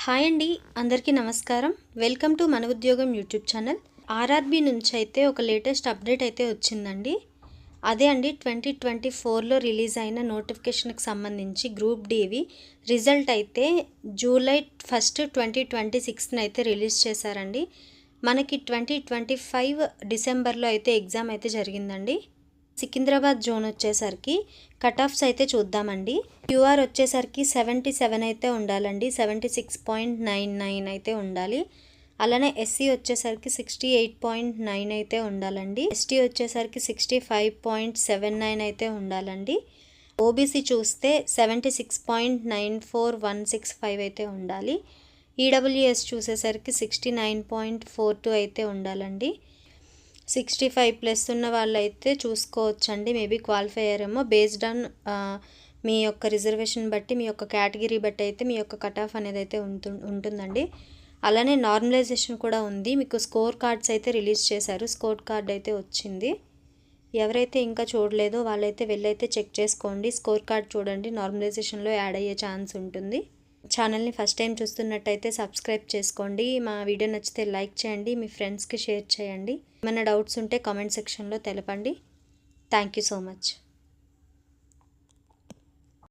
Hi అండి, అందరికీ నమస్కారం. వెల్కమ్ టు మన ఉద్యోగం యూట్యూబ్ ఛానల్. ఆర్ఆర్బీ నుంచి అయితే ఒక లేటెస్ట్ అప్డేట్ అయితే వచ్చిందండి. అదే అండి 2024లో రిలీజ్ అయిన నోటిఫికేషన్కి సంబంధించి గ్రూప్ డివి రిజల్ట్ అయితే జూలై 1, 2026 అయితే రిలీజ్ చేశారండి. మనకి 2025 డిసెంబర్లో అయితే ఎగ్జామ్ అయితే జరిగిందండి. సికింద్రాబాద్ జోన్ వచ్చేసరికి కట్ ఆఫ్స్ అయితే చూద్దామండి. క్యూఆర్ వచ్చేసరికి 77 అయితే ఉండాలండి, 76.99 అయితే ఉండాలి. అలానే ఎస్సీ వచ్చేసరికి 68.9 అయితే ఉండాలండి. ఎస్టీ వచ్చేసరికి 65.79 అయితే ఉండాలండి. ఓబీసీ చూస్తే 76.94165 అయితే ఉండాలి. ఈడబ్ల్యూఎస్ చూసేసరికి 69.42 అయితే ఉండాలండి. 65+ ఉన్న వాళ్ళైతే చూసుకోవచ్చండి, maybe qualify అయ్యారేమో. Based on me యొక్క రిజర్వేషన్ బట్టి, మీ యొక్క కేటగిరీ బట్టి అయితే మీ యొక్క కట్ ఆఫ్ అనేది అయితే ఉంటుందండి. అలానే నార్మలైజేషన్ కూడా ఉంది. మీకు స్కోర్ కార్డ్స్ అయితే రిలీజ్ చేశారు, స్కోర్ కార్డ్ అయితే వచ్చింది. ఎవరైతే ఇంకా చూడలేదో వాళ్ళైతే వెళ్ళైతే చెక్ చేసుకోండి. స్కోర్ కార్డ్ చూడండి, నార్మలైజేషన్లో యాడ్ అయ్యే ఛాన్స్ ఉంటుంది. ఛానల్ని ఫస్ట్ టైం చూస్తున్నట్టయితే సబ్స్క్రైబ్ చేసుకోండి. మా వీడియో నచ్చితే లైక్ చేయండి, మీ ఫ్రెండ్స్కి షేర్ చేయండి. ఏమైనా డౌట్స్ ఉంటే కామెంట్ సెక్షన్లో తెలపండి. Thank you so much.